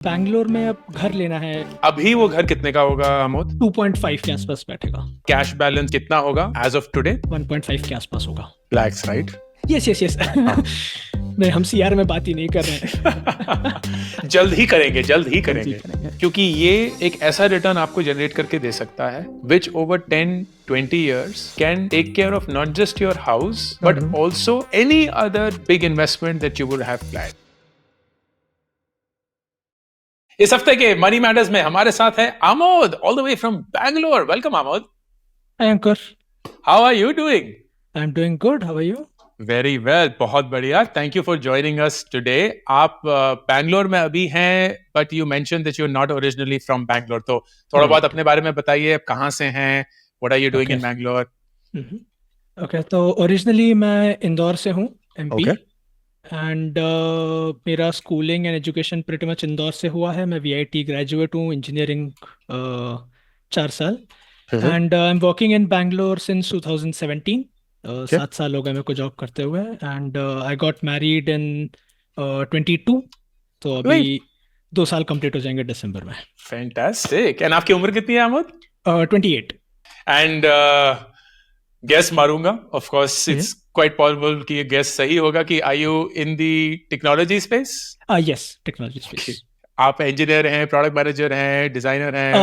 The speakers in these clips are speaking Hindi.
बैंगलोर में अब घर लेना है। अभी वो घर कितने का होगा आमोद? 2.5 के आसपास बैठेगा। कैश बैलेंस कितना होगा एज ऑफ टुडे? 1.5 के आसपास होगा। Lakhs, right? Yes yes yes. नहीं, हम सीआर में बात ही नहीं कर रहे हैं। जल्द ही करेंगे, जल्द ही करेंगे, क्योंकि ये एक ऐसा रिटर्न आपको जनरेट करके दे सकता है which over 10-20 years can take care of not just your house but also any other big investment that you would have planned. इस हफ्ते के मनी मैटर्स में हमारे साथ है Amod, all the way from Bangalore. Welcome Amod. Hi Ankur, how are you doing? I am doing good, how are you? Very well, बहुत बढ़िया। Thank you for joining us today. आप बैंगलोर में अभी हैं, but you mention that you are not originally from Bangalore, तो थोड़ा बहुत अपने बारे में बताइए। आप कहाँ से हैं? What are you doing in Bangalore? Okay, तो ओरिजिनली मैं इंदौर से हूँ, एमपी। Okay. एंड मेरा schooling and education pretty much Indore से हुआ है। मैं वीआईटी ग्रेजुएट हूँ, इंजीनियरिंग 4 साल। And I am working in Bangalore since 2017। 7 साल हो गए मेरे को जॉब करते हुए। And I got married in 22, तो अभी 2 साल कंप्लीट हो जाएंगे दिसंबर में। फैंटास्टिक। एंड आपकी उम्र कितनी है आमोद? 28। एंड गेस मारूंगा, of course it's quite possible कि ये गेस सही होगा कि are you in the technology space? Yes, technology space. आप इंजीनियर हैं, प्रोडक्ट मैनेजर हैं, डिजाइनर हैं?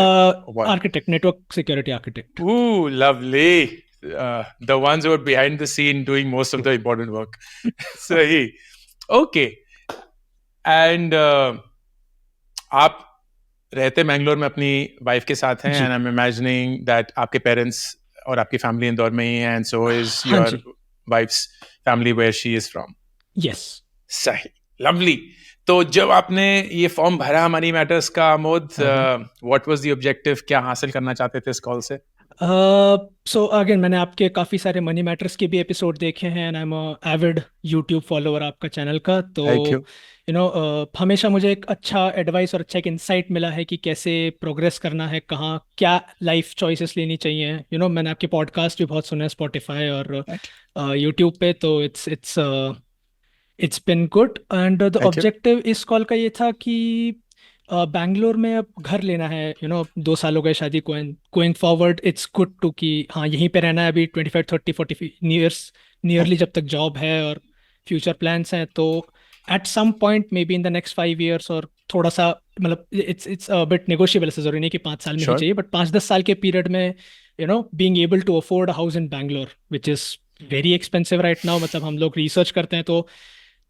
Architect, network security architect. Ooh, lovely. The ones who are behind the scene doing most of the important work. सही. Okay. And आप रहते मैंगलोर में अपनी वाइफ के साथ हैं, and I'm imagining that आपके पेरेंट्स और आपकी फैमिली इंदौर में ही है, and so is your wife's family where she is from. Yes. सही. Lovely. तो जब आपने ये फॉर्म भरा मनी मैटर्स का Amod, what was the objective? क्या हासिल करना चाहते थे इस कॉल से? सो अगेन, मैंने आपके काफ़ी सारे मनी मैटर्स के भी एपिसोड देखे हैं, and I am Avid YouTube follower आपका चैनल का। तो यू नो हमेशा मुझे एक अच्छा एडवाइस और अच्छा एक इंसाइट मिला है कि कैसे प्रोग्रेस करना है, कहाँ क्या लाइफ चॉइसेस लेनी चाहिए। मैंने आपके पॉडकास्ट भी बहुत सुने हैं, स्पॉटिफाई और यूट्यूब पे। तो it's been good. And the objective इस कॉल का ये था कि बैंगलोर में अब घर लेना है। 2 साल हो गए शादी को, and going forward it's good to कि हाँ, यहीं पे रहना है अभी 25-30-40 ईयर्स नियरली, जब तक जॉब है और फ्यूचर प्लान्स हैं। तो at some point maybe in the next 5 years, और थोड़ा सा मतलब इट्स बिट नेगोशिएबल। ऐसा जरूरी नहीं कि 5 साल में ही चाहिए, बट 5-10 साल के पीरियड में being able to afford a house in Bangalore which is very expensive right now. मतलब हम लोग रिसर्च करते हैं तो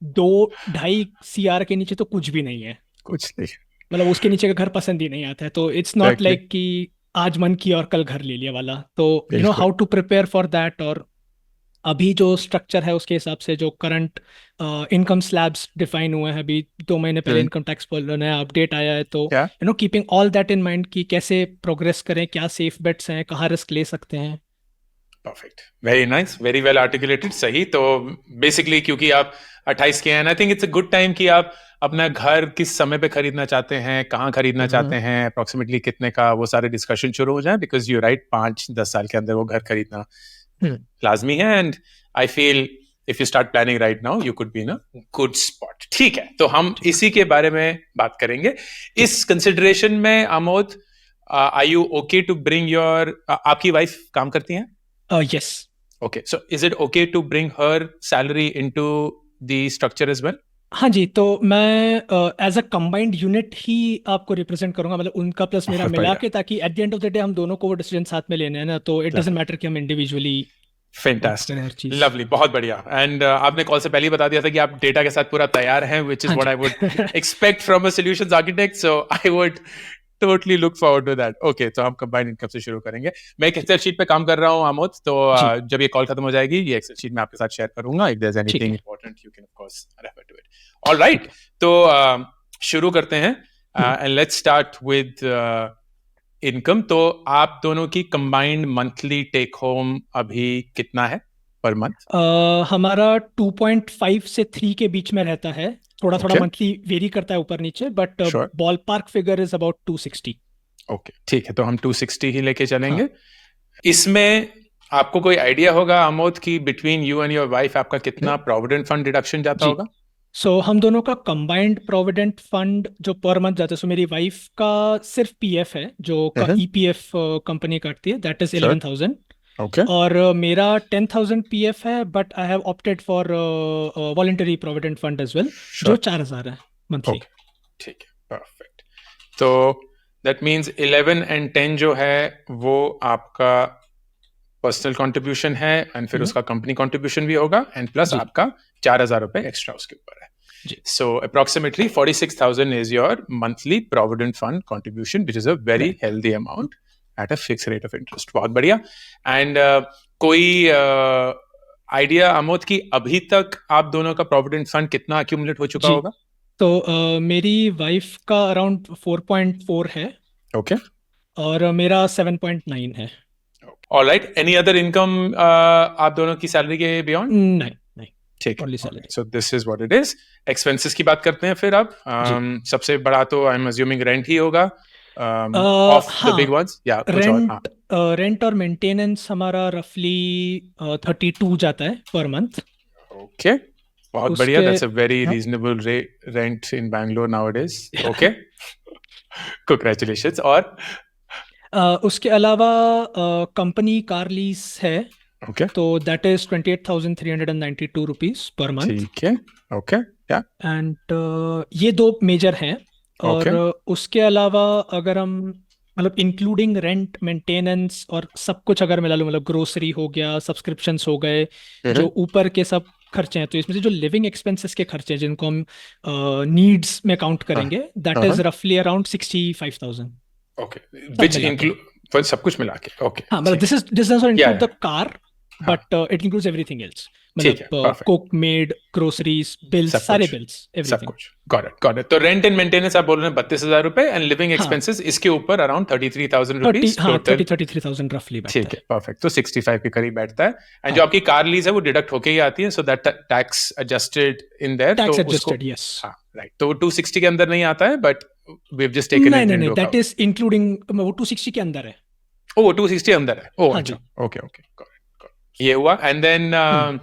2-2.5 CR के नीचे तो कुछ भी नहीं है, कुछ नहीं, मतलब उसके नीचे का घर पसंद ही नहीं आता है। तो इट्स नॉट लाइक कि आज मन किया और कल घर ले लिया वाला। तो how to prepare for that. और अभी जो स्ट्रक्चर है उसके हिसाब से जो करंट इनकम स्लैब्स डिफाइन हुए हैं, अभी 2 महीने पहले इनकम टैक्स पर नया अपडेट आया है। तो keeping all that in mind कि कैसे प्रोग्रेस करें, क्या सेफ बेट्स हैं, कहाँ रिस्क ले सकते हैं। Perfect, very nice, very well articulated. सही। तो बेसिकली क्योंकि आप 28 के हैं, I think it's a good time कि आप अपना घर किस समय पे खरीदना चाहते हैं, कहाँ खरीदना चाहते हैं, अप्रोक्सीमेटली कितने का, वो सारे डिस्कशन शुरू हो जाए। बिकॉज यू राइट, 5-10 साल के अंदर वो घर खरीदना लाजमी है। And I feel if you start planning right now you could be in a good spot. ठीक है, तो हम इसी के बारे में बात करेंगे। इस कंसिडरेशन में Amod, are you okay to bring your, आपकी वाइफ काम करती हैं? Yes. Okay, so is it okay to bring her salary into the structure as well? हाँ जी, तो मैं एज अ कंबाइंड यूनिट ही आपको रिप्रेजेंट करूंगा, मतलब उनका प्लस मेरा मिला के, ताकि at the end of the day हम दोनों को वो डिसीजन साथ में लेने हैं ना। तो इट डजंट मैटर कि हम इंडिविजुअली। फैंटास्टिक, लवली, बहुत बढ़िया। एंड आपने कॉल से पहले ही बता दिया था कि आप डेटा के साथ पूरा तैयार हैं, which is what I would expect from a solutions architect. So I would totally look forward to that. Okay, तो हम कंबाइंड इनकम से शुरू करेंगे। मैं एक एक्सेल शीट पे काम कर रहा हूँ आमोद, तो जब ये कॉल खत्म हो जाएगी ये एक्सेल शीट मैं आपके साथ शेयर करूंगा। If there is anything important you can of course refer to it. Alright, तो शुरू करते हैं and let's start with income. तो आप दोनों की कंबाइंड मंथली टेक होम अभी कितना है पर मंथ? हमारा 2.5 से 3 के बीच में रहता है। थोड़ा मंथली वेरी करता है ऊपर नीचे, but ball park figure is about 260। Okay, ठीक है, तो हम 260 ही लेके चलेंगे। इसमें आपको कोई आइडिया होगा आमोद कि between you and your wife आपका कितना प्रोविडेंट फंड डिडक्शन जाता होगा? सो हम दोनों का कंबाइंड प्रोविडेंट फंड जो पर मंथ जाता है, सो मेरी वाइफ का सिर्फ पीएफ है जो का हम्म, ईपीएफ कंपनी काटती है, दैट इज श्योर, 11,000। ओके, और मेरा 10,000 पीएफ है, but I have opted for voluntary provident fund as well, जो श्योर, 4,000 है मंथली। ओके, ठीक है, परफेक्ट। तो दैट मीन्स 11 एंड 10 जो है वो आपका पर्सनल कंट्रीब्यूशन है, एंड फिर उसका कंपनी कंट्रीब्यूशन भी होगा, एंड प्लस जी आपका 4,000 रुपए एक्स्ट्रा उसके ऊपर है। जी So approximately 46,000 is your monthly provident fund contribution, which is a very right. healthy amount at a fixed rate of interest. बहुत बढ़िया। एंड कोई आइडिया आमोद की अभी तक आप दोनों का प्रोविडेंट फंड कितना अक्यूमुलेट हो चुका जी होगा? तो मेरी वाइफ का अराउंड 4.4 है ओके, और मेरा 7.9 है। ऑलराइट। एनी अदर इनकम आप दोनों की सैलरी के बियॉन्ड? नहीं नहीं, ठीक है, only salary. So this is what it is. Expenses की बात करते हैं फिर अब। जी सबसे बड़ा तो आई एम अज्यूमिंग रेंट ही होगा ऑफ द बिग हाँ, वंस, या कुछ और? हाँ, रेंट और मेंटेनेंस हमारा रफली 32 जाता है पर मंथ। ओके, बहुत बढ़िया। उसके दैट्स अ वेरी हाँ, रीजनेबल रेंट इन बैंगलोर नाउअडेज। Okay, congratulations. और उसके अलावा कंपनी कार लीज है, ओके, तो that is 28,392 rupees per month. ठीक है, ओके, या एंड ये दो मेजर हैं। और ओके, उसके अलावा अगर हम मतलब इंक्लूडिंग रेंट मेंटेनेंस और सब कुछ अगर मिला लूँ, मतलब ग्रोसरी हो गया, सब्सक्रिप्शंस हो गए, जो ऊपर के सब खर्चे हैं, तो इसमें से जो लिविंग एक्सपेंसेस के खर्चे हैं जिनको हम नीड्स में काउंट करेंगे, दैट इज रफली अराउंड 65,000 ओके, सब विच मिला के। इंक्लूड सब कुछ मिला के। ओके, हाँ मतलब ठीक, दिस डज नॉट या इंक्लूड द कार, हाँ, but it includes everything else, ठीक है, मतलब perfect, cook made, groceries, bills, सब सारे कुछ, बिल्स, सब एवरीथिंग। कुछ, गॉट इट। तो रेंट एंड मेंटेनेंस आप बोल रहे हैं 32,000 रुपए, एंड लिविंग हाँ एक्सपेंसेस इसके ऊपर अराउंड 33,000 30, रुपीज हाँ टोटल। 33,000 रफली बैठता ठीक है, है। परफेक्ट। तो 65 के करीब बैठता है, एंड जो हाँ, आपकी कार लीज है वो डिडक्ट होके ही आती है, so that tax adjusted in there, तो टैक्स उसको, एडजस्टेड, यस। हाँ राइट, तो वो 260 के अंदर नहीं आता है, but we have just taken नहीं इट नहीं नहीं, into that account. Is including, वो 260 के अंदर है। ओ, वो 260 अंदर है, ओ हाँ अच्छा, जी। ओके ओके, ये हुआ। एंड देन हम्म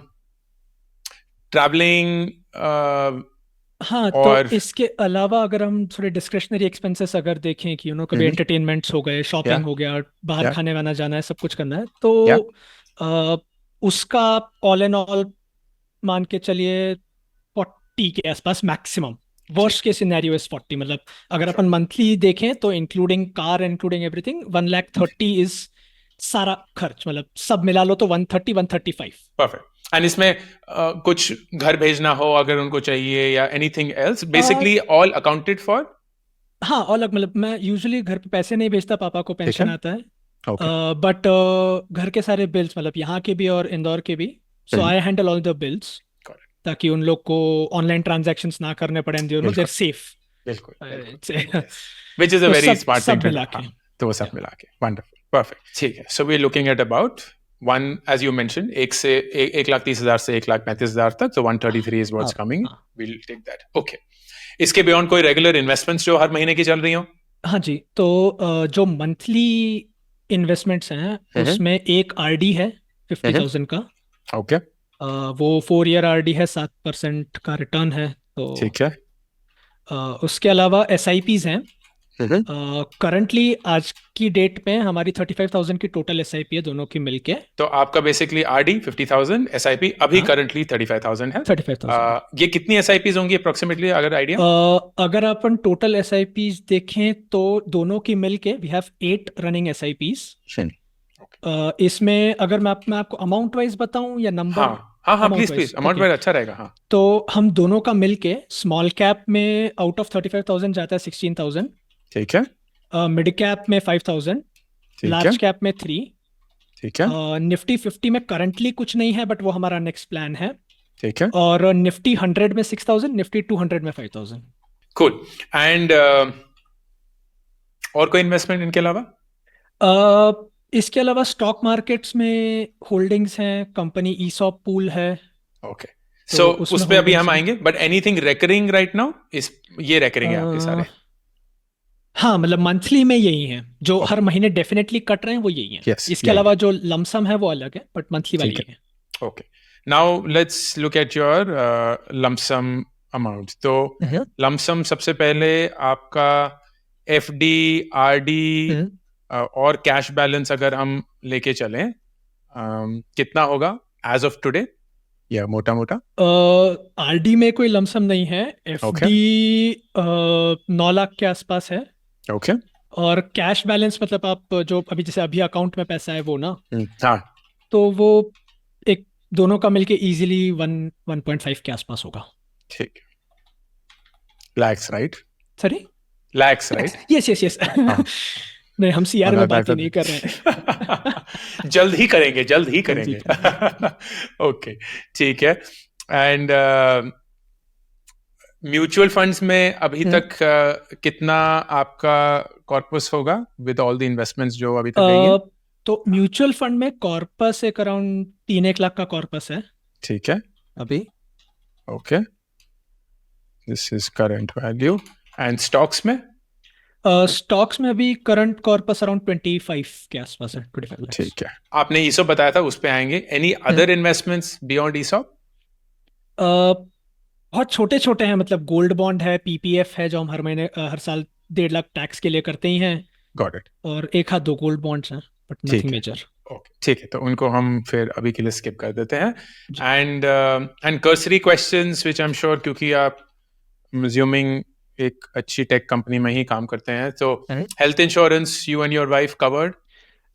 ट्रैवलिंग हाँ, तो और इसके अलावा अगर हम थोड़े डिस्क्रिशनरी एक्सपेंसेस अगर देखें कि कभी एंटरटेनमेंट्स हो गए, या शॉपिंग हो गया, बाहर या खाने वाना जाना है, सब कुछ करना है, तो या अ, उसका ऑल एंड ऑल मान के चलिए 40 के आसपास मैक्सिमम। वर्स्ट ठीक, के सिनेरियो इज 40, मतलब अगर श्योर, अपन मंथली देखें तो including car, including everything, 1,30,000 is सारा खर्च, मतलब सब मिला लो तो 130, 135। परफेक्ट। एंड इसमें कुछ घर भेजना हो अगर उनको चाहिए, या anything else, basically all accounted for? हाँ, और मतलब मैं यूजुअली घर पे पैसे नहीं भेजता, पापा को ठीक है, पेंशन आता है, ओके, बट घर के सारे बिल्स, मतलब यहाँ के भी और इंदौर के भी, so I handle all the bills, correct, ताकि उन लोग को ऑनलाइन ट्रांजैक्शंस ना करने पड़े, देर बिल्कुल सेफ। बिल्कुल बिल्कुल, विच इज अ तो वेरी सब स्मार्ट सब थिंग टू डू। मिला के, हाँ, तो वो सब या मिला के, वंडरफुल, परफेक्ट, ठीक है। So we are looking at about one, as you mention, 1,30,000 से 1,35,000 तक, तो 133 इज व्हाट्स हाँ कमिंग, हाँ वील टेक दैट। ओके, इसके बियॉन्ड कोई रेगुलर इन्वेस्टमेंट्स जो हर महीने की चल रही हो? हाँ जी। तो जो मंथली इन्वेस्टमेंट्स हैं उसमें एक आरडी है 50,000 का। ओके, वो 4 ईयर आरडी है, 7% का रिटर्न है। तो ठीक है, उसके अलावा एस आई पीज हैं। करंटली आज की डेट में हमारी 35,000 की टोटल एस आई पी है, दोनों की मिलके। तो आपका बेसिकली आरडी 50,000, एसआईपी अभी हाँ, करंटली 35,000 है। 35,000 है। ये कितनी एसआईपीज होंगी अप्रोक्सीमेटली, अगर आइडिया? अगर अपन टोटल एस आई पीज देखें तो दोनों की मिलके we have 8 running S I Ps. इसमें अगर मैं आपको अमाउंट वाइज बताऊं या नंबर? हाँ हाँ हाँ, amount please wise, please, amount okay. Wise अच्छा रहेगा, हाँ। तो हम दोनों का मिलके स्मॉल कैप में आउट ऑफ 35,000 जाता है 16,000, ठीक है, मिड कैप में 5,000, ठीक है, लार्ज कैप में 3, ठीक है, निफ्टी 50 में करंटली कुछ नहीं है, बट वो हमारा नेक्स्ट प्लान है। ठीक है, और निफ्टी 100 में 6,000, निफ्टी 200 में 5,000। कूल। एंड और कोई इन्वेस्टमेंट इनके अलावा? इसके अलावा स्टॉक मार्केट्स में होल्डिंग्स हैं, कंपनी ईसॉप पूल है, ओके, तो सो उसमें उस पे अभी होल्डिंग्स हम हैं। आएंगे, but anything recurring right now इस, ये रेकरिंग है आपके अ, सारे? हाँ, मतलब मंथली में यही है, जो हर ओके, महीने डेफिनेटली कट रहे हैं वो यही है। यस, इसके यही अलावा है, जो लमसम है वो अलग है, बट मंथली वाली ठीक यही है। है, okay. Now let's look at your lump sum amount. तो लमसम सबसे पहले आपका FD, RD और कैश बैलेंस अगर हम लेके चलें, कितना होगा एज ऑफ टुडे, या मोटा मोटा? RD में कोई लमसम नहीं है, FD 9 लाख के आसपास है। ओके। और कैश बैलेंस मतलब आप जो अभी जैसे अभी अकाउंट में पैसा है वो ना, हाँ, तो वो एक दोनों का मिलके इजीली 1.5 के आसपास होगा। ठीक। Lakhs right? Sorry, lakhs right? Yes yes yes. नहीं, हम CR में बात ही नहीं कर रहे हैं। जल्द ही करेंगे, जल्द ही जल्द ही करेंगे। ओके, ठीक है। एंड म्यूचुअल फंड्स में अभी तक कितना आपका कॉर्पस होगा विद ऑल द इन्वेस्टमेंट्स जो अभी तक गई हैं? तो म्यूचुअल फंड में कॉर्पस एक अराउंड 3-1 लाख का कॉर्पस है ठीक है, अभी। Okay, this is current value. And stocks में? स्टॉक्स में अभी करंट कॉर्पस अराउंड 25 के आसपास है, 25 लाख। ठीक है, आपने ईसॉप बताया था, उस पे आएंगे। Any other investments beyond ESOP? बहुत छोटे छोटे हैं, मतलब गोल्ड बॉन्ड है, PPF है जो हम हर महीने हर साल 1.5 लाख टैक्स के लिए करते ही हैं। Got it. और एक हाथ 2 गोल्ड बॉन्ड्स हैं, बट ठीक नथिंग है, मेजर। ओके, ठीक है, तो उनको हम फिर अभी के लिए स्किप कर देते हैं। And cursory questions which I am sure, क्योंकि आप म्यूजियमिंग एक अच्छी टेक कंपनी में ही काम करते हैं, तो health insurance you and your wife covered?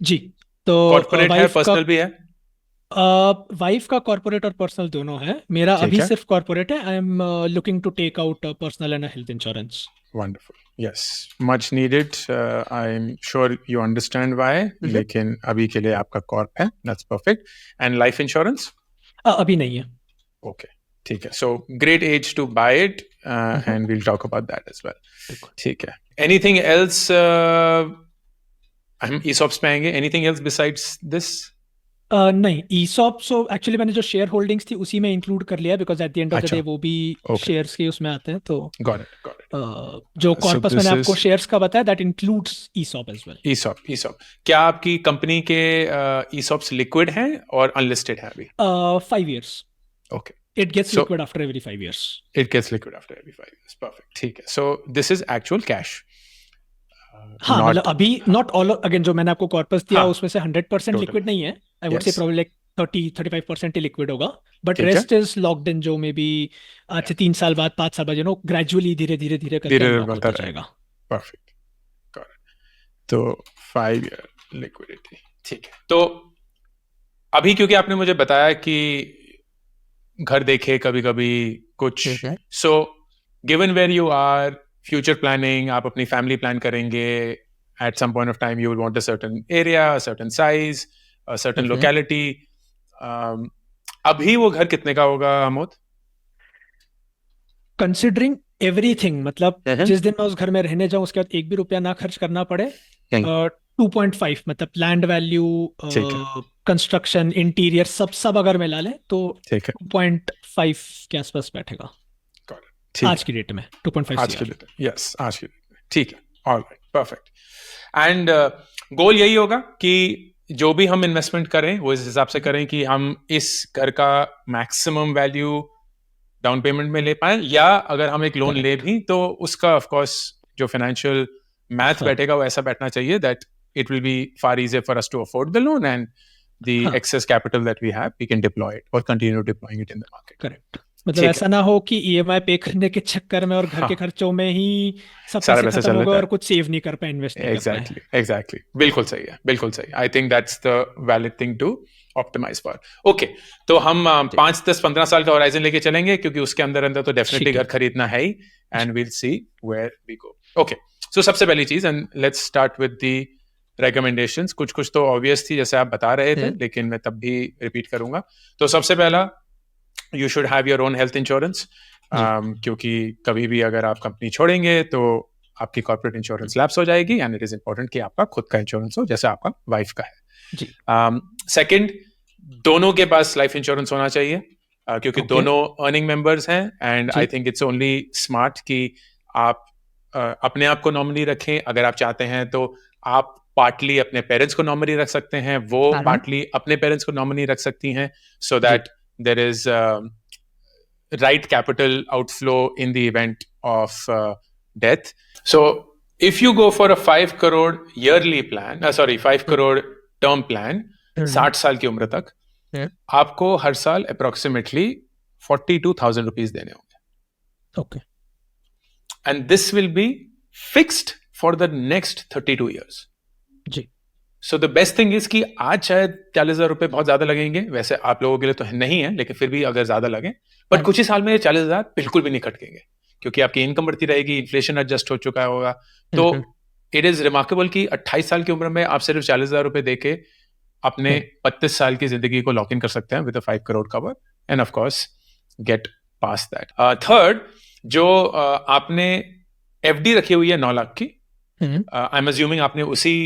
जी, तो कॉर्पोरेट है, पर्सनल भी है? वाइफ का कॉर्पोरेट और पर्सनल दोनों है। मेरा ठीक अभी है। सिर्फ कॉर्पोरेट है। I am looking to take out personal and health insurance. Wonderful. Yes, much needed. I'm sure you understand why. लेकिन अभी के लिए आपका कॉर्प है, that's perfect. And life insurance? अभी नहीं है। Okay, ठीक है. So great age to buy it, and we'll talk about that as well. ठीक है. Anything else? हम ESOPs पे आएंगे. Anything else besides this? नहीं, ESOP सो एक्चुअली मैंने जो शेयर होल्डिंग्स थी उसी में इंक्लूड कर लिया, because at the end of the day वो भी शेयर्स के उसमें आते हैं। तो Got it. जो कॉर्पस मैंने आपको शेयर्स का बताया, that includes ESOP as well. ESOP. क्या आपकी कंपनी के ESOPs लिक्विड हैं और अनलिस्टेड हैं अभी? 5 years. Okay. It gets liquid after every 5 years. It gets liquid after every 5 years. Perfect. ठीक है. So this is actual cash. हाँ, मतलब अभी नॉट ऑल, अगेन जो मैंने आपको कॉर्पस दिया उसमें से 100% Total. लिक्विड नहीं है। I would say probably like 30-35% he liquid होगा, बट ठीक है। रेस्ट इज लॉक्ड इन, जो मे बी आज से 3 साल बाद, 5 साल बाद, ग्रेजुअली धीरे धीरे धीरे करके अनलॉक होता जाएगा। परफेक्ट, तो 5 year लिक्विडिटी। ठीक है, तो अभी क्योंकि आपने मुझे बताया कि घर देखे कभी कभी कुछ, so given where you are, future planning, आप अपनी फैमिली प्लान करेंगे, at some point of time you will want a certain area, a certain size, a certain locality. अभी वो घर कितने का होगा आमोद? कंसिडरिंग एवरीथिंग, मतलब जिस दिन मैं उस घर में रहने जाऊं उसके बाद 1 भी रुपया ना खर्च करना पड़े, 2.5, मतलब लैंड वैल्यू, कंस्ट्रक्शन, इंटीरियर, सब अगर मिला ले तो 2.5 के आसपास बैठेगा आज की डेट में। 2.5 आज की डेट, यस, आज की डेट में। ठीक है, ऑलराइट, परफेक्ट। एंड गोल यही होगा कि जो भी हम इन्वेस्टमेंट करें वो इस हिसाब से करें कि हम इस घर का मैक्सिमम वैल्यू डाउन पेमेंट में ले पाए, या अगर हम एक लोन ले भी तो उसका ऑफ कोर्स जो फाइनेंशियल मैथ बैठेगा वो ऐसा बैठना चाहिए that it will be far easier for us to afford the loan, and the excess capital that we have, we can deploy it or continue deploying it in the market. Correct. मतलब ऐसा ना हो कि EMI पे करने के चक्कर में और घर के खर्चों में ही सब पैसे खत्म हो गए और कुछ सेव नहीं कर पाए, इन्वेस्ट नहीं कर पाए। Exactly. बिल्कुल सही है, बिल्कुल सही। I think that's the valid thing to optimize for. Okay, तो हम 5, 10, 15 साल का horizon लेके चलेंगे, क्योंकि उसके अंदर तो definitely घर खरीदना है ही, and we'll see where we go. Okay, so सबसे पहली चीज, and let's start with the recommendations. कुछ तो obvious थी जैसे आप बता रहे थे, लेकिन मैं तब भी repeat करूंगा। तो सबसे पहला, you should have your own health insurance, क्योंकि कभी भी अगर आप कंपनी छोड़ेंगे तो आपकी कॉर्पोरेट इंश्योरेंस लैप्स हो जाएगी, एंड इट इज इंपॉर्टेंट कि आपका खुद का इंश्योरेंस हो, जैसे आपका वाइफ का है। सेकंड, दोनों के पास लाइफ इंश्योरेंस होना चाहिए, क्योंकि दोनों अर्निंग मेंबर्स हैं, and I think it's only smart कि आप अपने आप को नॉमिनी रखें। अगर आप चाहते हैं तो आप पार्टली अपने पेरेंट्स को नॉमिनी रख सकते हैं, वो पार्टली अपने पेरेंट्स को नॉमिनी रख सकती हैं, so that there is right capital outflow in the event of death. So if you go for a 5 crore yearly plan, 5 crore term plan, 60 साल की उम्र तक, आपको हर साल approximately 42,000 rupees देने होंगे. Okay. And this will be fixed for the next 32 years. Ji. So the best thing is कि आज शायद 40,000 रुपए बहुत ज्यादा लगेंगे, वैसे आप लोगों के लिए तो नहीं है, लेकिन फिर भी अगर ज्यादा लगे, बट कुछ ही साल में 40,000 बिल्कुल भी नहीं खटकेंगे, क्योंकि आपकी इनकम बढ़ती रहेगी, इन्फ्लेशन एडजस्ट हो चुका होगा. तो इट इज रिमार्केबल कि 28 साल की उम्र में आप सिर्फ 40,000 रुपए देके अपने 32 साल की जिंदगी को लॉक इन कर सकते हैं with a 5 crore cover, end of course gate pass that. Third, जो आपने एफडी रखी हुई है 9 लाख की, आई एम अज्यूमिंग आपने उसी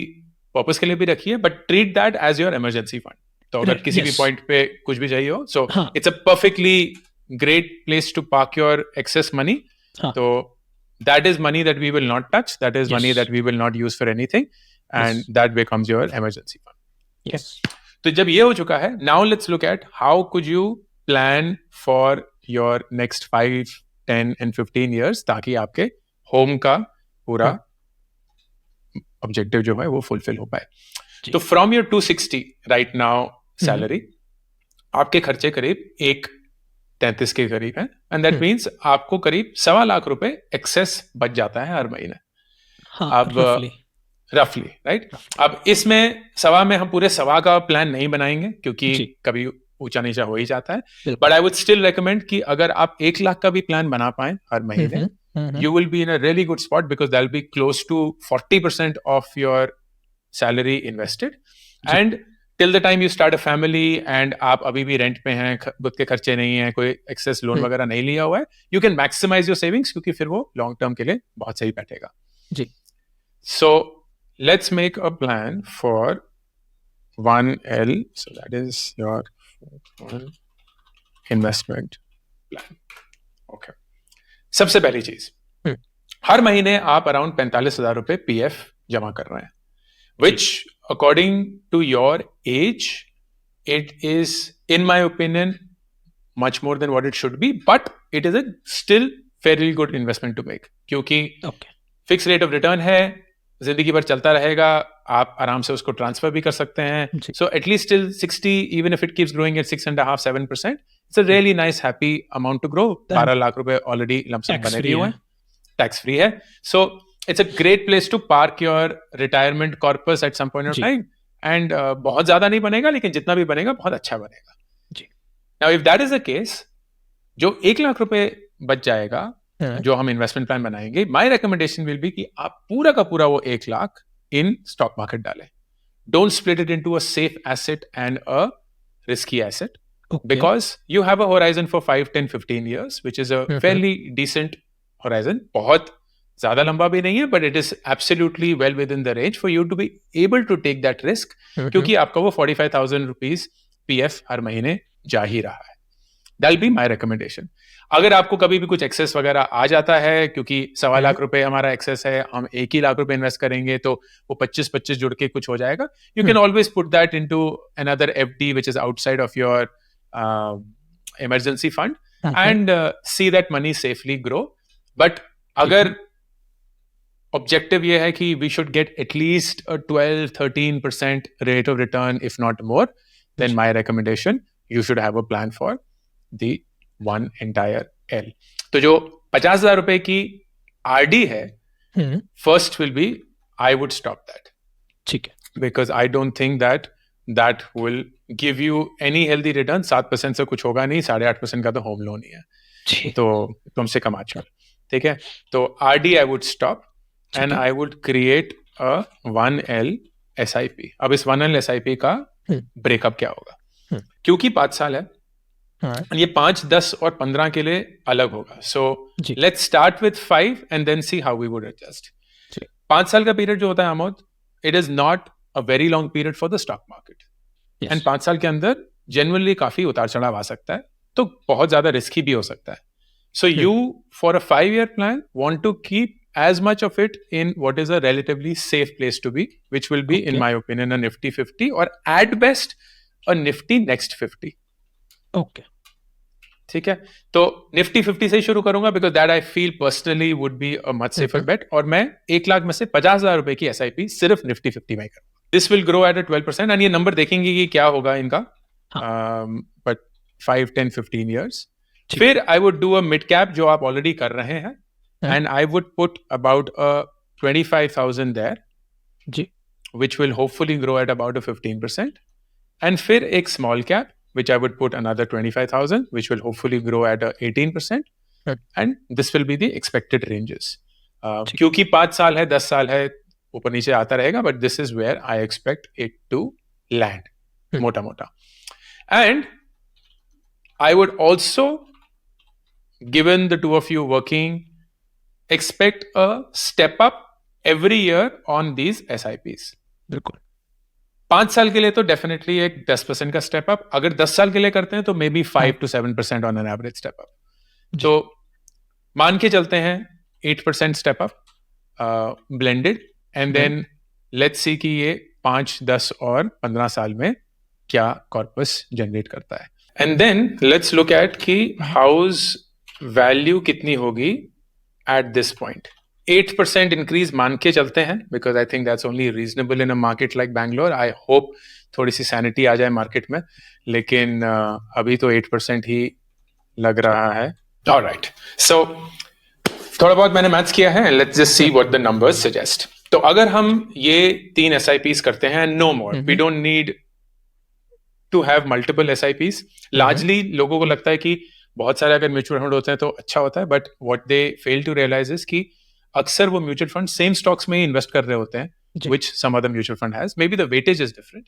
पर्पस के लिए भी रखी है, but treat that as your emergency fund. तो अगर किसी भी पॉइंट पे कुछ भी चाहिए हो, so it's a perfectly great place to park your excess money. तो that is money that we will not touch, that is money that we will not use for anything, and that becomes your emergency fund. Yes. तो जब ये हो चुका है, now let's look at how could you plan for your next 5, 10 and 15 years ताकि आपके होम का पूरा ऑब्जेक्टिव जो है वो फुलफिल हो पाए. तो from your 260 right now salary, आपके खर्चे करीब 1.33 के करीब है, एंड दैट मीन्स आपको करीब 1.25 लाख रुपए एक्सेस बच जाता है हर महीने. अब रफली राइट. अब इसमें सवा में हम पूरे सवा का प्लान नहीं बनाएंगे, क्योंकि कभी ऊंचा नीचा हो ही जाता है, but I would still recommend कि अगर आप 1 लाख का भी प्लान बना पाए हर महीने, you will be in a really good spot, because that'll be close to 40% of your salary invested. And till the time you start a family and आप अभी भी रेंट पे हैं, खुद के खर्चे नहीं हैं, कोई एक्सेस लोन वगैरह नहीं लिया हुआ है, you can maximize your savings, क्योंकि फिर वो लॉन्ग टर्म के लिए बहुत सही बैठेगा. जी. So let's make a plan for 1L. So that is your investment plan. Okay. सबसे पहली चीज, हर महीने आप अराउंड 45,000 रुपए पीएफ जमा कर रहे हैं, which according to your age it is in my opinion much more than what it should be, but it is a still fairly good investment to make, क्योंकि फिक्स रेट ऑफ रिटर्न है, जिंदगी भर चलता रहेगा, आप आराम से उसको ट्रांसफर भी कर सकते हैं. So at least till 60, even if it keeps growing at 6.5-7%, it's a really nice happy amount to grow. 12 lakh रुपए ऑलरेडी लमसम बने भी हुए हैं, टैक्स फ्री है. So it's a great place to park your retirement corpus at some point of time, and बहुत ज्यादा नहीं बनेगा, लेकिन जितना भी बनेगा बहुत अच्छा बनेगा. Now if that is the case, जो 1 लाख रुपए बच जाएगा जो हम इन्वेस्टमेंट प्लान बनाएंगे, माय रिकमेंडेशन विल बी कि आप पूरा का पूरा वो 1 लाख इन स्टॉक मार्केट डालें. Don't split it into a safe asset and a risky asset, because you have a horizon for 5, 10, 15 years, which is a fairly decent horizon. बहुत ज़्यादा लंबा भी नहीं है, but it is absolutely well within the range for you to be able to take that risk, क्योंकि आपका वो 45,000 rupees PF हर महीने जा ही रहा है. That'll be my recommendation. अगर आपको कभी भी कुछ एक्सेस वगैरह आ जाता है, क्योंकि 1.25 लाख रुपए हमारा एक्सेस है, हम 1 ही लाख रुपए इन्वेस्ट करेंगे, तो वो 25-25 जुड़ के कुछ हो जाएगा. You can always put that into another FD which is outside of your emergency fund, and see that money safely grow. But अगर objective ये है कि we should get at least a 12-13% rate of return, if not more, then my recommendation, you should have a plan for the one entire L. तो जो 50,000 रुपए की RD है, first will be, I would stop that. ठीक है. Because I don't think that will give you any healthy return. 7% से कुछ होगा नहीं, 8.5% का तो होम लोन ही है, तो कम से कम आजकल. ठीक है. तो RD I would stop, and I would create a 1L SIP. अब इस 1L SIP का ब्रेकअप क्या होगा, क्योंकि 5 साल है, ये 5, 10 और 15 के लिए अलग होगा. So let's start with 5 and then see how we would adjust. 5 साल का पीरियड जो होता है Amod, it is not a very long period for the stock market, and 5 साल के अंदर जनरली काफी उतार चढ़ाव आ सकता है, तो बहुत ज्यादा रिस्की भी हो सकता है. So you for a 5-year plan want to keep as much of it in what is a relatively safe place to be, which will be in my opinion a Nifty 50, or at best a Nifty Next 50. Okay. ठीक है, तो निफ्टी 50 से ही शुरू करूंगा because that I feel personally would be a much safer bet, और मैं 1 लाख में से 50,000 रुपए की SIP सिर्फ निफ्टी 50 में करूंगा. This will grow at 12%, and ये नंबर देखेंगे कि क्या होगा इनका, बट 5, 10, 15 ईयर्स. फिर I would do a mid cap जो आप ऑलरेडी कर रहे हैं, and I would put about 25,000 there, जी, which will hopefully grow at about a 15%. And फिर एक small cap, which I would put another 25,000, which will hopefully grow at a 18%. And this will be the expected ranges. क्योंकि 5 साल है, 10 साल है, ऊपर नीचे आता रहेगा, but this is where I expect it to land, मोटा मोटा. And I would also, given the two of you working, expect a step up every year on these SIPs. बिल्कुल. 5 साल के लिए तो डेफिनेटली एक 10% का स्टेप अप, अगर 10 साल के लिए करते हैं तो maybe 5 to 7% on an average step up. तो मान के चलते हैं 8% step up blended, and then let's see कि ये 5, 10 और 15 साल में क्या कॉर्पस जनरेट करता है. And then let's look at कि हाउस वैल्यू कितनी होगी एट दिस पॉइंट. 8% इंक्रीज मान के चलते हैं, because I think that's only reasonable in a market like Bangalore. I hope थोड़ी सी सैनिटी आ जाए मार्केट में, लेकिन अभी तो 8% ही लग रहा है. ऑलराइट, सो थोड़ा बहुत मैंने मैथ्स किया है, let's just see what the numbers suggest. तो अगर हम ये 3 SIPs करते हैं, no more, we don't need to have multiple SIPs. Largely लोगों को लगता है कि बहुत सारे अगर म्यूचुअल फंड होते हैं तो अच्छा होता है, but what they fail to realise is कि अक्सर वो म्यूचुअल फंड सेम स्टॉक्स में ही इन्वेस्ट कर रहे होते हैं, which some other mutual fund has. Maybe the weightage is different,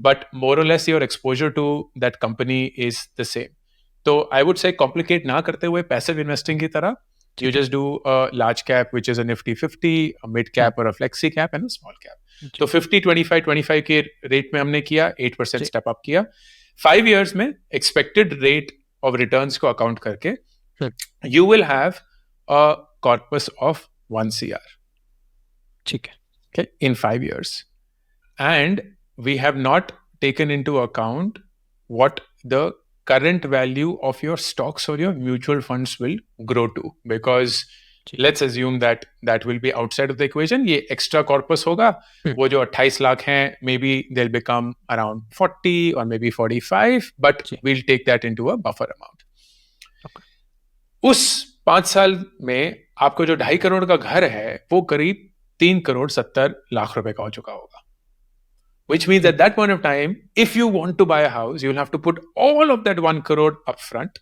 but more or less your exposure to that company is the same. So I would say complicate ना करते हुए passive investing की तरह, you just do a large cap, which is a Nifty 50, a mid cap or a flexi cap, and a small cap. तो 50, 25 के रेट में हमने किया, 8% step up किया. 5 years में expected rate of returns को account करके, you will have a corpus of 1 CR. ठीक है. Okay, in 5 years. And we have not taken into account what the current value of your stocks or your mutual funds will grow to, because let's assume that that will be outside of the equation. ये extra corpus होगा, वो जो 28 लाख हैं, maybe they'll become around 40 or maybe 45, but we'll take that into a buffer amount. Okay. उस 5 साल में आपको जो 2.5 करोड़ का घर है, वो करीब 3 करोड़ 70 लाख रुपए का हो चुका होगा. Which means at that point of time, if you want to buy a house, you'll have to put all of that 1 crore up front.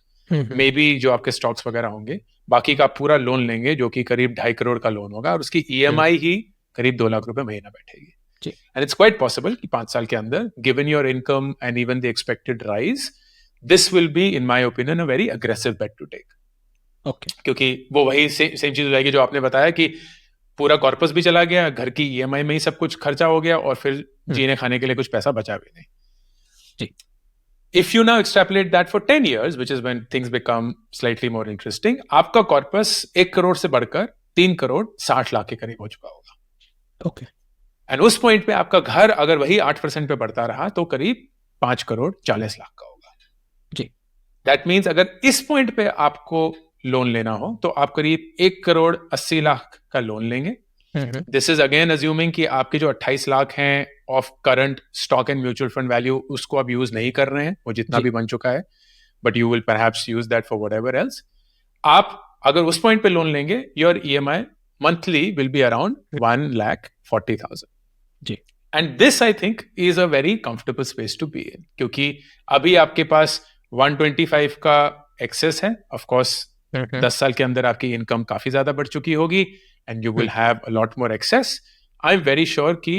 Maybe जो आपके stocks वगैरह होंगे, बाकी का पूरा लोन लेंगे, जो कि करीब 2.5 करोड़ का लोन होगा, और उसकी EMI ही करीब 2 लाख रुपए महीना बैठेगी. And it's quite possible कि 5 साल के अंदर, given your income and even the expected rise, this will be, in my opinion, a very aggressive bet to take. Okay. क्योंकि वो वही सेम चीज हो जाएगी जो आपने बताया कि पूरा कॉर्पस भी चला गया, घर की EMI में ही सब कुछ खर्चा हो गया, और फिर जीने खाने के लिए कुछ पैसा बचा भी नहीं. If you now extrapolate that for 10 years, which is when things become slightly more interesting, आपका कॉर्पस 1 करोड़ से बढ़कर 3 करोड़ 60 लाख के करीब हो चुका होगा. ओके. एंड उस पॉइंट पे आपका घर अगर वही 8% पे बढ़ता रहा तो करीब 5 करोड़ 40 लाख का होगा. जी. दैट मीन्स अगर इस पॉइंट पे आपको लोन लेना हो तो आप करीब 1 करोड़ 80 लाख का लोन लेंगे. दिस इज अगेन अज्यूमिंग कि आपके जो 28 लाख हैं of current stock and mutual fund value, उसको आप यूज नहीं कर रहे हैं, वो जितना भी बन चुका है, but you will perhaps use that for whatever else. आप अगर उस पॉइंट पे लोन लेंगे, your EMI monthly will be around 1,40,000. जी. And this I think is a very comfortable space to be in, क्योंकि अभी आपके पास 125 का एक्सेस है. ऑफ कोर्स 10 साल के अंदर आपकी इनकम काफी ज्यादा बढ़ चुकी होगी, and you will have a lot more excess. I'm very sure कि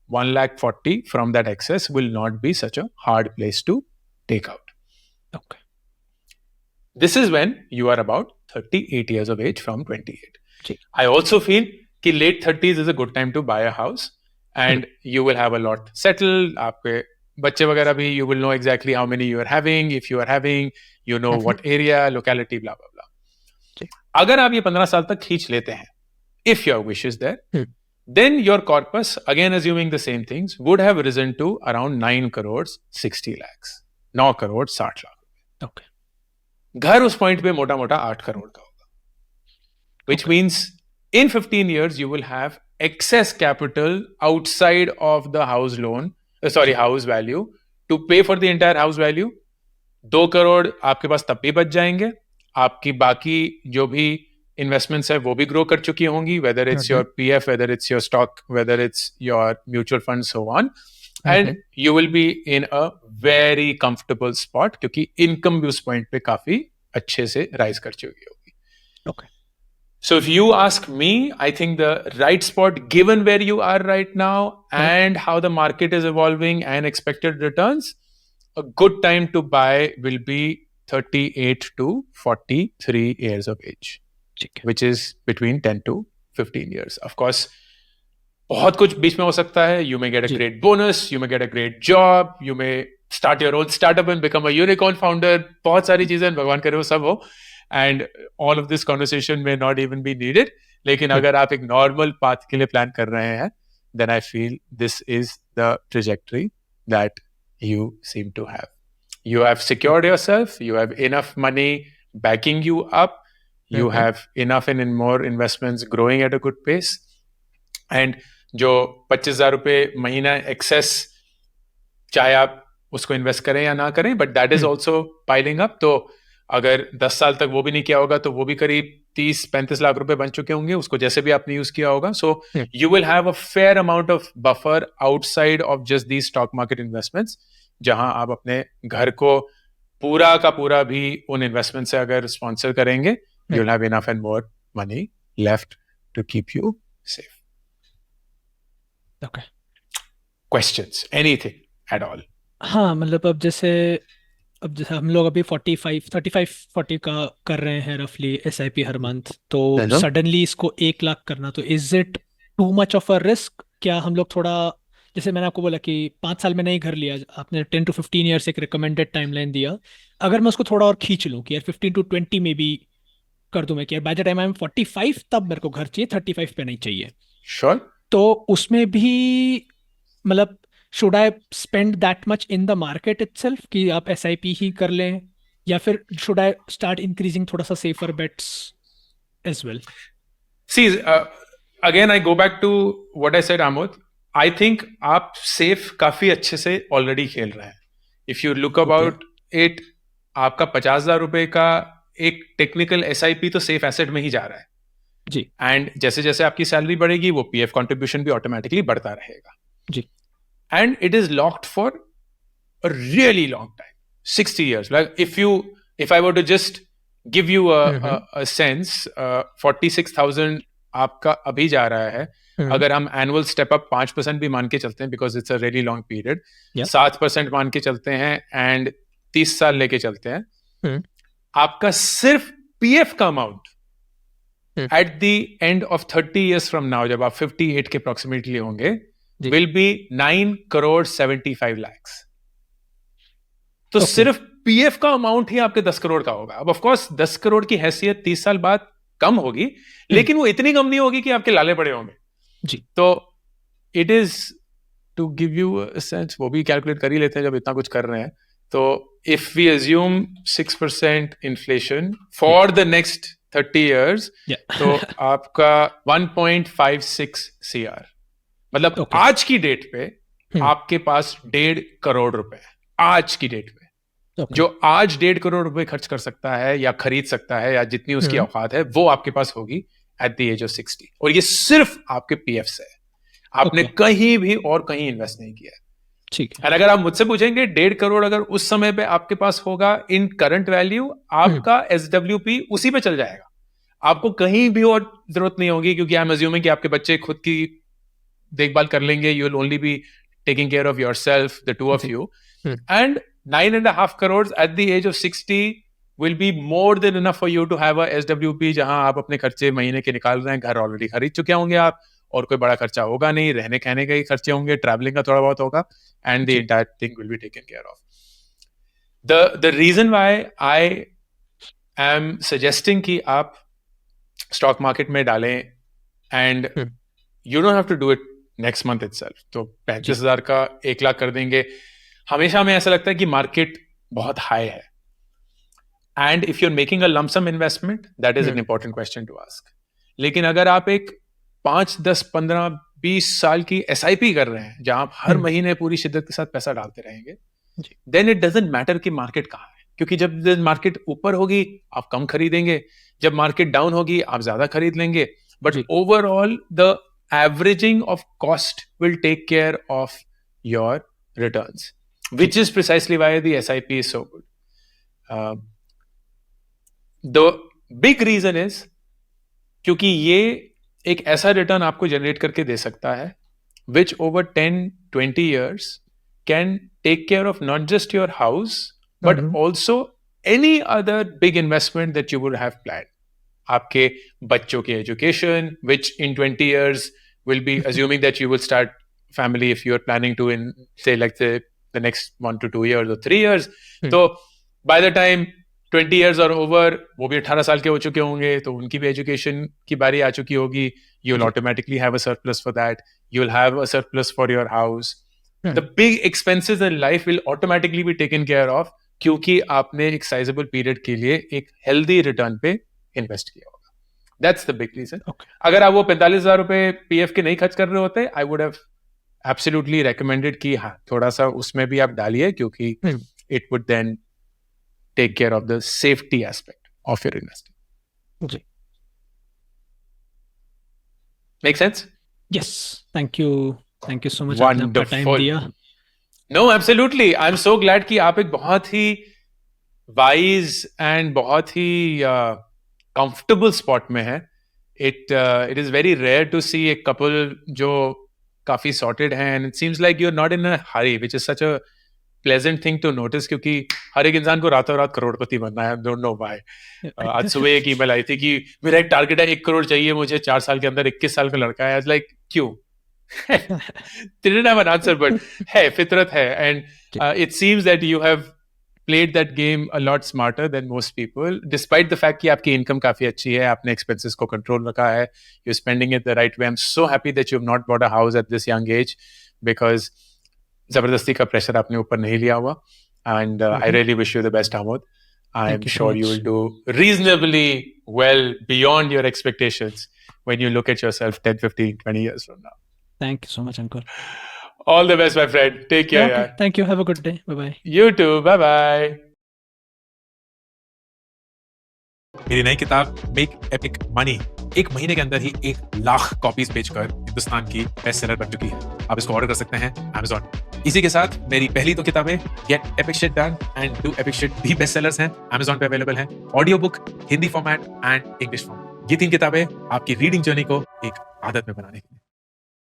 1,40,000 from that excess will not be such a hard place to take out. Okay. This is when you are about 38 years of age from 28. Ji. I also feel कि late 30s is a good time to buy a house, and you will have a lot settled. आपके बच्चे वगैरह भी, you will know exactly how many you are having, if you are having, you know what area, locality, blah blah blah. जी. अगर आप ये 15 साल तक खींच लेते हैं, if your wish is there, then your corpus, again assuming the same things, would have risen to around 9 crores 60 lakhs. 9 crores 60 lakh. Okay. घर उस पॉइंट पे मोटा मोटा 8 करोड़ का होगा, which means in 15 years you will have excess capital outside of the house loan, house value, to pay for the entire house value. 2 crore आपके पास तब भी बच जाएंगे, आपकी बाकी जो भी इन्वेस्टमेंट्स है वो भी ग्रो कर चुकी होंगी, whether it's your PF, whether it's your stock, whether it's your mutual fund, so on, and you will be in a very comfortable spot क्योंकि इनकम भी उस पॉइंट पे काफी अच्छे से राइज कर चुकी होगी. Okay. So if you ask me, I think the right spot, given where you are right now and how the market is evolving and expected returns, a good time to buy will be 38 to 43 years of age, which is between 10 to 15 years. Of course, बहुत कुछ बीच में हो सकता है. You may get a great bonus, you may get a great job, you may start your own startup and become a unicorn founder. बहुत सारी चीजें, भगवान करे वो सब हो. And all of this conversation may not even be needed. लेकिन अगर आप एक normal path के लिए plan कर रहे हैं, then I feel this is the trajectory that you seem to have. You have secured yourself, you have enough money backing you up, you have enough and in more investments growing at a good pace, and जो 25,000 रुपए महीना excess, चाहे आप उसको invest करें या ना करें, but that is also piling up. तो अगर 10 साल तक वो भी नहीं किया होगा तो वो भी करीब 30-35 लाख रुपए बन चुके होंगे, उसको जैसे भी आपने यूज किया होगा. So you will have a fair amount of buffer outside of just the stock market investments, जहां आप अपने घर को पूरा का पूरा भी उन इन्वेस्टमेंट से अगर स्पॉन्सर करेंगे, you will have enough and more money left to keep you safe. Okay, questions, anything at all? हाँ, मतलब अब जैसे हम लोग अभी 35-40 का कर रहे हैं रफली SIP हर मंथ, तो सडनली इसको 1 लाख करना, तो is it too much of a risk? क्या हम लोग थोड़ा, जैसे मैंने आपको बोला कि 5 साल में नहीं घर लिया, आपने 10 to 15 ईयर्स एक रिकमेंडेड टाइमलाइन दिया, अगर मैं उसको थोड़ा और खींच लूँ कि यार 15 to 20 में भी कर दूं मैं, कि by the time I am 45 तब मेरे को घर चाहिए, 35 पे नहीं चाहिए, श्योर, तो उसमें भी मतलब should I spend that much in the market itself कि आप SIP ही कर लें, या फिर should I start increasing थोड़ा सा safer bets as well? See, again I go back to what I said, Amod. I think आप safe काफी अच्छे से already खेल रहे हैं. If you look about it, आपका 50,000 रुपए का एक टेक्निकल SIP तो सेफ एसेट में ही जा रहा है जी, एंड जैसे जैसे आपकी सैलरी बढ़ेगी वो PF कंट्रीब्यूशन भी ऑटोमेटिकली बढ़ता रहेगा जी. And it is locked for a really long time, 60 years. Like if I were to just give you a sense, 46,000 आपका अभी जा रहा है. अगर हम एनुअल स्टेप अप 5% भी मान के चलते हैं, because it's a really long period, 7% मान के चलते हैं एंड 30 साल लेके चलते हैं, आपका सिर्फ PF का amount at the end of 30 years from now, जब आप 58 के अप्रोक्सीमेटली होंगे, will be 9 crore 75 lakhs. तो सिर्फ PF का अमाउंट ही आपके 10 करोड़ का होगा. अब ऑफ कोर्स 10 करोड़ की हैसियत 30 साल बाद कम होगी, लेकिन वो इतनी कम नहीं होगी कि आपके लाले पड़े होंगे जी. तो it is to give you a sense, वो भी कैलकुलेट कर ही लेते हैं जब इतना कुछ कर रहे हैं. तो if we assume 6% inflation for the next 30 years, तो आपका 1.56 CR, मतलब आज की डेट पे आपके पास 1.5 करोड़ रुपए आज की डेट पे, जो आज 1.5 करोड़ रुपए खर्च कर सकता है या खरीद सकता है या जितनी उसकी औकात है, वो आपके पास होगी एट द एज ऑफ 60. और ये सिर्फ आपके PF से है, आपने कहीं भी और कहीं इन्वेस्ट नहीं किया है. ठीक है. और अगर आप मुझसे पूछेंगे 1.5 करोड़ अगर उस समय पे आपके पास होगा इन करंट वैल्यू, आपका SWP उसी पे चल जाएगा, आपको कहीं भी और जरूरत नहीं होगी, क्योंकि आई एम अज्यूमिंग कि आपके बच्चे खुद की देखभाल कर लेंगे. You will only be taking care of yourself, the two of you, and 9.5 crores at the age of 60 will be more than enough for you to have a SWP, जहां आप अपने खर्चे महीने के निकाल रहे हैं. घर ऑलरेडी खरीद चुके होंगे आप, और कोई बड़ा खर्चा होगा नहीं, रहने खाने के ही खर्चे होंगे, ट्रैवलिंग का थोड़ा बहुत होगा, and the entire thing will be taken care of. The reason why I am suggesting कि आप स्टॉक मार्केट में डालें, and you don't have to do it next month itself. तो 35,000 का 1 लाख कर देंगे. हमेशा हमें ऐसा लगता है कि मार्केट बहुत हाई है, And if you're making a lump sum investment, that is an important question to ask. लेकिन अगर आप एक 5, 10, 15, 20 साल की SIP कर रहे हैं जहां आप हर महीने पूरी शिद्दत के साथ पैसा डालते रहेंगे, then it doesn't matter कि मार्केट कहाँ है, क्योंकि जब मार्केट ऊपर होगी आप कम खरीदेंगे, जब मार्केट डाउन होगी आप ज्यादा खरीद लेंगे. But overall the averaging of cost will take care of your returns, which is precisely why the SIP is so good. The big reason is क्योंकि ये एक ऐसा रिटर्न आपको जनरेट करके दे सकता है which over 10-20 years can take care of not just your house but also any other big investment that you would have planned. आपके बच्चों की education, which in 20 years will be assuming that you will start family if you are planning to in say like the next 1 to 2 years or 3 years. So by the time 20 years are over, वो भी 18 साल के हो चुके होंगे, तो उनकी भी एजुकेशन की बारी आ चुकी होगी. You will automatically have a surplus for that. You will have a surplus for your house. The big expenses in life will automatically be taken care of क्योंकि आपने एक sizable period के लिए एक healthy return पे invest किया होगा. That's the big reason. अगर आप वो 45,000 रुपए PF के नहीं खर्च कर रहे होते, I would have absolutely recommended कि हाँ थोड़ा सा उसमें भी आप डालिए क्योंकि it would then take care of the safety aspect of your investing. Ji. Make sense? Yes. Thank you. Thank you so much. Wonderful. आपने अपना time दिया. No, absolutely. I'm so glad कि आप एक बहुत ही wise and बहुत ही comfortable spot में है. It is very rare to see a couple जो काफी sorted हैं, and it seems like you're not in a hurry, which is such a pleasant thing to notice क्योंकि हर एक इंसान को रातों रात करोड़पति बनना है. Don't know why. आज सुबह एक ईमेल आई थी कि मेरा एक टारगेट है 1 करोड़ चाहिए मुझे 4 साल के अंदर, 21 साल का लड़का है. I was like क्यों? Didn't have an answer, but है फितरत है. And it seems that you have played that game a lot smarter than most people, despite the fact कि आपकी इनकम काफी अच्छी है, आपने expenses को control रखा है, you're spending it the right way. I'm so happy that you have not bought a house at this young age because जबरदस्ती का प्रेशर आपने ऊपर नहीं लिया हुआ. And I really wish you the best, Amod. I'm sure you will do reasonably well beyond your expectations when you look at yourself 10, 15, 20 years from now. Thank you so much, Uncle. All the best, my friend. Take care. Okay. Thank you. Have a good day. Bye-bye. You too. Bye-bye. मेरी नई किताब मेक एपिक मनी 1 महीने के अंदर ही 1 लाख कॉपीज बेचकर हिंदुस्तान की बेस्ट सेलर बन चुकी है. आप इसको ऑर्डर कर सकते हैं Amazon. इसी के साथ मेरी पहली 2 किताबें gate epic shit done and do epic shit भी बेस्ट सेलर्स हैं, Amazon पे अवेलेबल हैं. Audio book, Hindi format and English format. ये 3 किताबें आपकी रीडिंग जर्नी को एक आदत में बनाने के लिए.